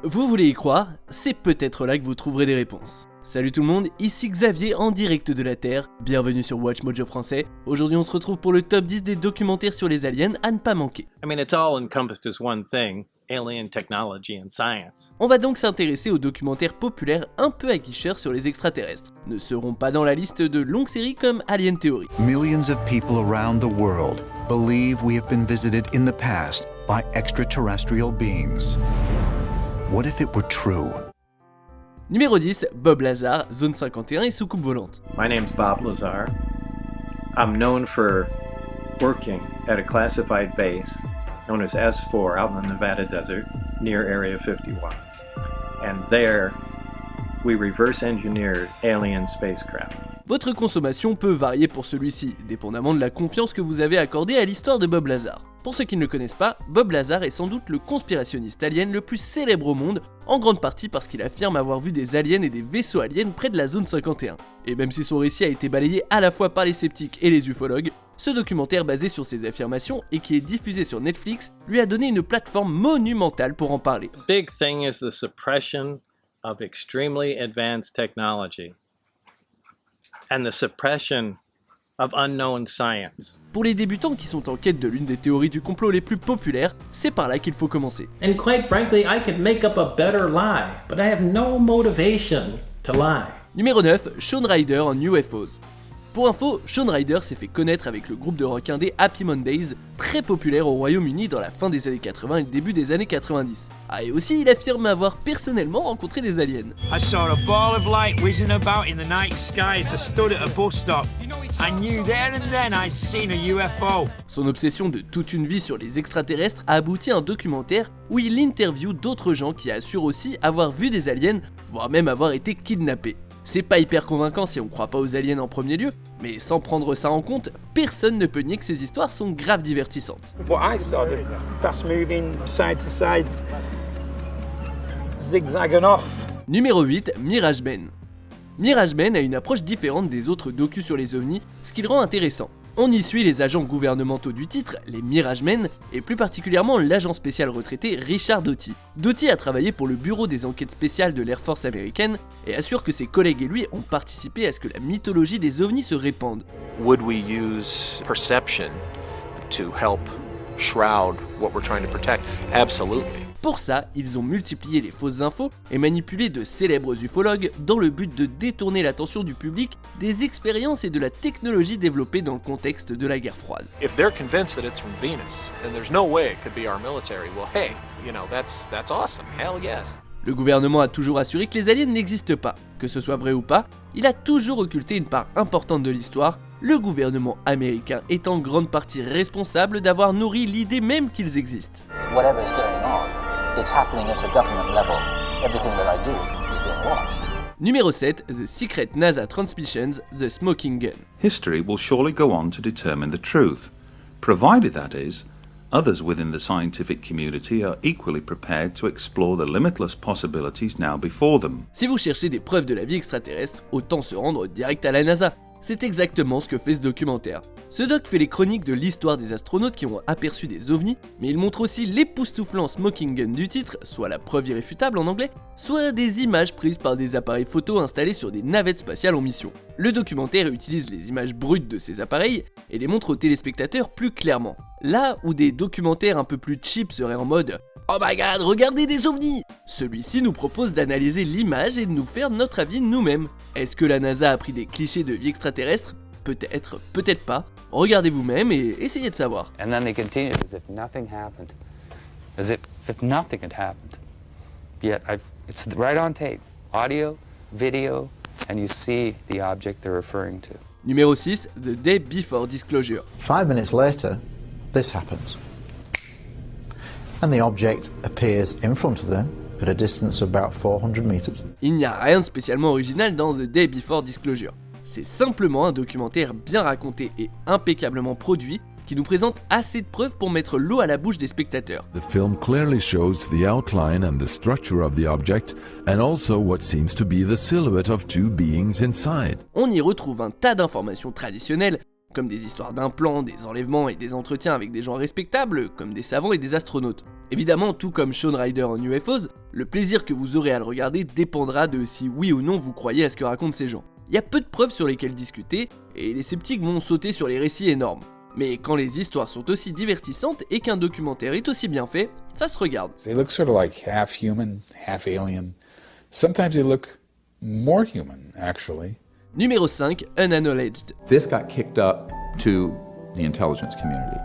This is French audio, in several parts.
Vous voulez y croire? C'est peut-être là que vous trouverez des réponses. Salut tout le monde, ici Xavier en direct de la Terre, bienvenue sur Watch Mojo français. Aujourd'hui on se retrouve pour le top 10 des documentaires sur les aliens à ne pas manquer. It's all encompassed as one thing, alien technology and science. On va donc s'intéresser aux documentaires populaires un peu aguicheurs sur les extraterrestres. Ne seront pas dans la liste de longues séries comme Alien Theory. Millions of people around the world believe we have been visited in the past by extraterrestrial beings. What if it were true? Numéro 10, Bob Lazar, Zone 51 et soucoupe volante. My name's Bob Lazar. I'm known for working at a classified base known as S4 out in the Nevada desert near Area 51. And there, we reverse engineered alien spacecraft. Votre consommation peut varier pour celui-ci, dépendamment de la confiance que vous avez accordée à l'histoire de Bob Lazar. Pour ceux qui ne le connaissent pas, Bob Lazar est sans doute le conspirationniste alien le plus célèbre au monde, en grande partie parce qu'il affirme avoir vu des aliens et des vaisseaux aliens près de la zone 51. Et même si son récit a été balayé à la fois par les sceptiques et les ufologues, ce documentaire basé sur ses affirmations et qui est diffusé sur Netflix lui a donné une plateforme monumentale pour en parler. The big thing is the suppression of extremely advanced technology and the suppression of unknown science. Pour les débutants qui sont en quête de l'une des théories du complot les plus populaires, c'est par là qu'il faut commencer. And quite frankly, I could make up a better lie, but I have no motivation to lie. Numéro 9, Shaun Ryder en UFOs. Pour info, Shaun Ryder s'est fait connaître avec le groupe de rock indé Happy Mondays, très populaire au Royaume-Uni dans la fin des années 80 et le début des années 90. Ah, et aussi, il affirme avoir personnellement rencontré des aliens. I saw a ball of light whizzing about in the night sky as I stood at a bus stop. I knew there and then I'd seen a UFO. Son obsession de toute une vie sur les extraterrestres a abouti à un documentaire où il interviewe d'autres gens qui assurent aussi avoir vu des aliens, voire même avoir été kidnappés. C'est pas hyper convaincant si on croit pas aux aliens en premier lieu, mais sans prendre ça en compte, personne ne peut nier que ces histoires sont grave divertissantes. What I saw, the fast moving side to side, zigzagging off. Numéro 8, Mirage Men. Mirage Men a une approche différente des autres docus sur les ovnis, ce qui le rend intéressant. On y suit les agents gouvernementaux du titre, les Mirage Men, et plus particulièrement l'agent spécial retraité Richard Doty. Doty a travaillé pour le bureau des enquêtes spéciales de l'Air Force américaine et assure que ses collègues et lui ont participé à ce que la mythologie des ovnis se répande. Would we use perception to help shroud what we're trying to protect? Absolutely. Pour ça, ils ont multiplié les fausses infos et manipulé de célèbres ufologues dans le but de détourner l'attention du public des expériences et de la technologie développées dans le contexte de la guerre froide. If they're convinced that it's from Venus, then there's no way it could be our military. Well, hey, that's awesome. Hell yes. Le gouvernement a toujours assuré que les aliens n'existent pas. Que ce soit vrai ou pas, il a toujours occulté une part importante de l'histoire, le gouvernement américain est en grande partie responsable d'avoir nourri l'idée même qu'ils existent. Whatever's going on, it's happening at a government level. Everything that I do is being watched. Numéro 7, The Secret NASA Transmissions, The Smoking Gun. History will surely go on to determine the truth, provided that is, others within the scientific community are equally prepared to explore the limitless possibilities now before them. Si vous cherchez des preuves de la vie extraterrestre, autant se rendre direct à la NASA. C'est exactement ce que fait ce documentaire. Ce doc fait les chroniques de l'histoire des astronautes qui ont aperçu des ovnis, mais il montre aussi l'époustouflant smoking gun du titre, soit la preuve irréfutable en anglais, soit des images prises par des appareils photo installés sur des navettes spatiales en mission. Le documentaire utilise les images brutes de ces appareils et les montre aux téléspectateurs plus clairement. Là où des documentaires un peu plus cheap seraient en mode « Oh my god, regardez des ovnis !» Celui-ci nous propose d'analyser l'image et de nous faire notre avis nous-mêmes. Est-ce que la NASA a pris des clichés de vie extraterrestre? Peut-être, peut-être pas. Regardez vous-même et essayez de savoir. And then they continued as if nothing happened. As if nothing had happened. Yet it's right on tape. Audio, video, and you see the object they're referring to. Numéro 6, The Day Before Disclosure. 5 minutes later, this happens. And the object appears in front of them at a distance of about 400 meters. Il n'y a rien de spécialement original dans The Day Before Disclosure. C'est simplement un documentaire bien raconté et impeccablement produit qui nous présente assez de preuves pour mettre l'eau à la bouche des spectateurs. The film clearly shows the outline and the structure of the object and also what seems to be the silhouette of two beings inside. On y retrouve un tas d'informations traditionnelles comme des histoires d'implants, des enlèvements et des entretiens avec des gens respectables, comme des savants et des astronautes. Évidemment, tout comme Shaun Ryder en UFOs, le plaisir que vous aurez à le regarder dépendra de si oui ou non vous croyez à ce que racontent ces gens. Il y a peu de preuves sur lesquelles discuter, et les sceptiques vont sauter sur les récits énormes. Mais quand les histoires sont aussi divertissantes et qu'un documentaire est aussi bien fait, ça se regarde. They look sort of like half human, half alien. Sometimes they look more human, actually. Numéro 5, Unacknowledged. This got kicked up to the intelligence community.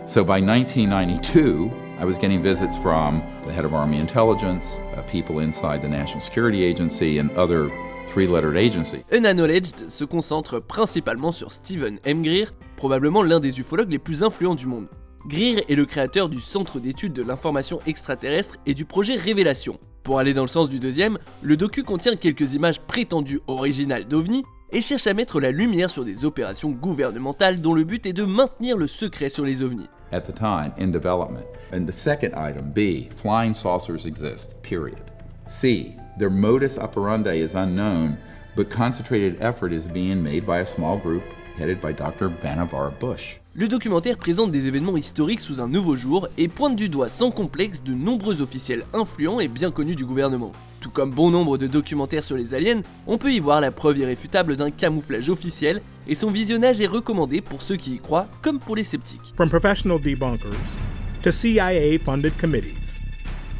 So by 1992, I was getting visits from the head of Army Intelligence, people inside the National Security Agency, and other three-lettered agencies. Unacknowledged se concentre principalement sur Stephen M. Greer, probablement l'un des ufologues les plus influents du monde. Greer est le créateur du Centre d'études de l'information extraterrestre et du projet Révélation. Pour aller dans le sens du deuxième, le docu contient quelques images prétendues originales d'OVNI et cherche à mettre la lumière sur des opérations gouvernementales dont le but est de maintenir le secret sur les ovnis. At the time, in development. And the second item, B, flying saucers exist, period. C, their modus operandi is unknown, but concentrated effort is being made by a small group headed by Dr. Vannevar Bush. Le documentaire présente des événements historiques sous un nouveau jour et pointe du doigt sans complexe de nombreux officiels influents et bien connus du gouvernement. Tout comme bon nombre de documentaires sur les aliens, on peut y voir la preuve irréfutable d'un camouflage officiel et son visionnage est recommandé pour ceux qui y croient comme pour les sceptiques. From professional debunkers to CIA-funded committees,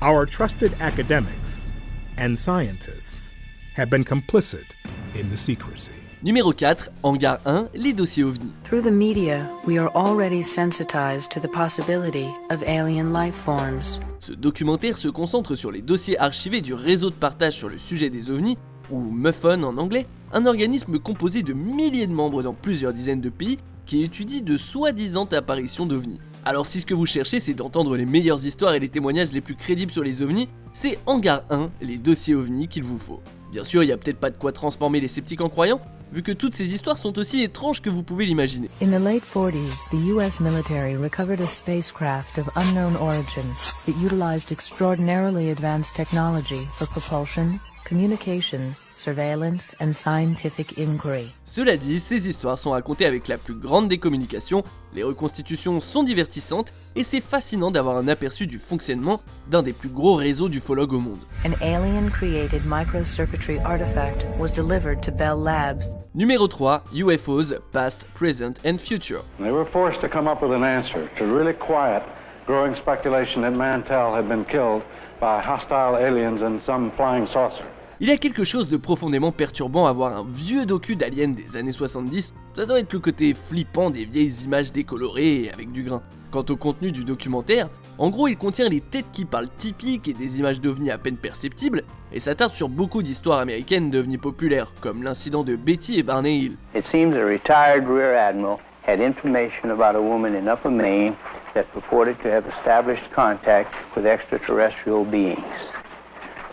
our trusted academics and scientists have been complicit in the secrecy. Numéro 4, Hangar 1, les dossiers OVNI. Through the media, we are already sensitized to the possibility of alien life forms. Ce documentaire se concentre sur les dossiers archivés du réseau de partage sur le sujet des ovnis, ou MUFON en anglais, un organisme composé de milliers de membres dans plusieurs dizaines de pays qui étudie de soi-disant apparitions d'ovnis. Alors si ce que vous cherchez c'est d'entendre les meilleures histoires et les témoignages les plus crédibles sur les ovnis, c'est Hangar 1, les dossiers ovnis qu'il vous faut. Bien sûr, il n'y a peut-être pas de quoi transformer les sceptiques en croyants, vu que toutes ces histoires sont aussi étranges que vous pouvez l'imaginer. In the late 40s, the US military recovered a spacecraft of unknown origin that utilized extraordinarily advanced technology for propulsion, communication, surveillance and scientific inquiry. Cela dit, ces histoires sont racontées avec la plus grande des communications, les reconstitutions sont divertissantes et c'est fascinant d'avoir un aperçu du fonctionnement d'un des plus gros réseaux d'ufologues au monde. An alien-created microcircuitry artifact was delivered to Bell Labs. Numéro 3, UFOs, Past, Present and Future. They were forced to come up with an answer to really quiet growing speculation that Mantell had been killed by hostile aliens and some flying saucer. Il y a quelque chose de profondément perturbant à voir un vieux docu d'aliens des années 70, ça doit être le côté flippant des vieilles images décolorées et avec du grain. Quant au contenu du documentaire, en gros il contient les têtes qui parlent typiques et des images d'ovnis à peine perceptibles, et s'attarde sur beaucoup d'histoires américaines d'ovnis populaires, comme l'incident de Betty et Barney Hill. It seems a retired rear admiral had information about a woman in Upper Maine that purported to have established contact with extraterrestrial beings.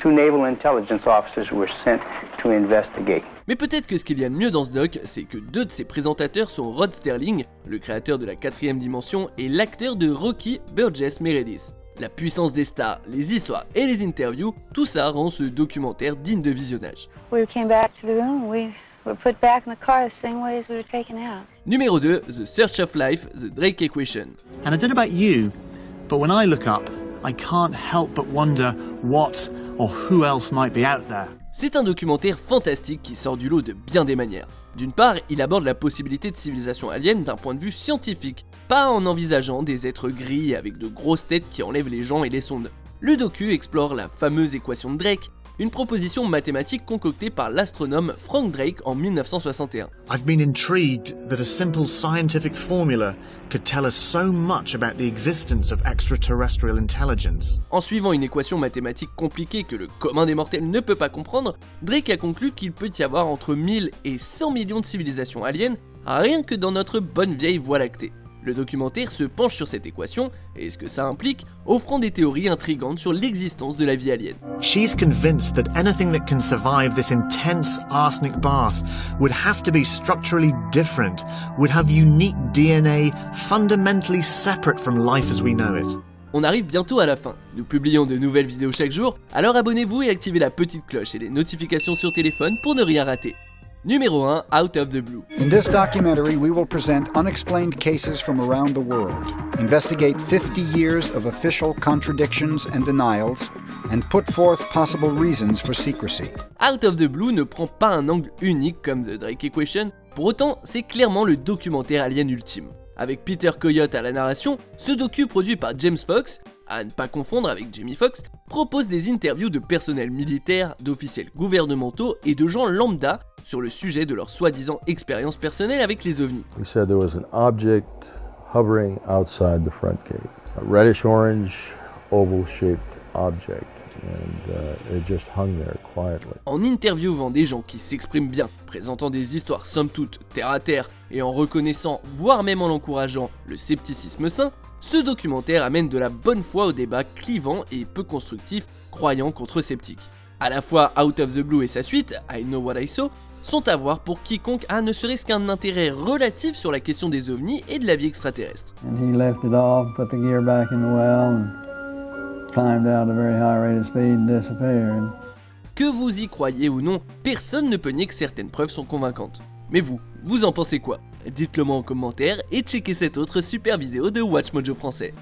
2 naval intelligence officers were sent to investigate. Mais peut-être que ce qu'il y a de mieux dans ce doc, c'est que 2 de ses présentateurs sont Rod Sterling, le créateur de la 4ème dimension, et l'acteur de Rocky, Burgess Meredith. La puissance des stars, les histoires et les interviews, tout ça rend ce documentaire digne de visionnage. We came back to the room, we were put back in the car the same way as we were taken out. Numéro 2, The Search of Life, The Drake Equation. And I don't know about you, but when I look up, I can't help but wonder what or who else might be out there. C'est un documentaire fantastique qui sort du lot de bien des manières. D'une part, il aborde la possibilité de civilisation alien d'un point de vue scientifique, pas en envisageant des êtres gris avec de grosses têtes qui enlèvent les gens et les sondes. Le docu explore la fameuse équation de Drake, une proposition mathématique concoctée par l'astronome Frank Drake en 1961. I've been intrigued that a simple scientific formula could tell us so much about the existence of extraterrestrial intelligence. En suivant une équation mathématique compliquée que le commun des mortels ne peut pas comprendre, Drake a conclu qu'il peut y avoir entre 1000 et 100 millions de civilisations aliens, rien que dans notre bonne vieille Voie lactée. Le documentaire se penche sur cette équation et ce que ça implique, offrant des théories intrigantes sur l'existence de la vie alien. She's convinced that anything that can survive this intense arsenic bath would have to be structurally different, would have unique DNA fundamentally separate from life as we know it. On arrive bientôt à la fin. Nous publions de nouvelles vidéos chaque jour, alors abonnez-vous et activez la petite cloche et les notifications sur téléphone pour ne rien rater. Numéro 1, Out of the Blue. In this documentary, we will present unexplained cases from around the world, investigate 50 years of official contradictions and denials, and put forth possible reasons for secrecy. Out of the Blue ne prend pas un angle unique comme The Drake Equation, pour autant, c'est clairement le documentaire alien ultime. Avec Peter Coyote à la narration, ce docu produit par James Fox, à ne pas confondre avec Jamie Foxx, propose des interviews de personnels militaires, d'officiels gouvernementaux et de gens lambda sur le sujet de leur soi-disant expérience personnelle avec les ovnis. We said there was an object hovering outside the front gate, a reddish-orange, oval-shaped object. And it just hung there quietly. En interviewant des gens qui s'expriment bien, présentant des histoires somme toute terre à terre et en reconnaissant, voire même en encourageant, le scepticisme sain, ce documentaire amène de la bonne foi au débat clivant et peu constructif, croyant contre sceptiques. À la fois Out of the Blue et sa suite, I Know What I Saw, sont à voir pour quiconque a ne serait-ce qu'un intérêt relatif sur la question des ovnis et de la vie extraterrestre. And he left it off, put the gear back in the well, and climbed out at a very high rate of speed and disappeared. Que vous y croyez ou non, personne ne peut nier que certaines preuves sont convaincantes. Mais vous en pensez quoi? Dites-le moi en commentaire et checkez cette autre super vidéo de Watch Mojo français.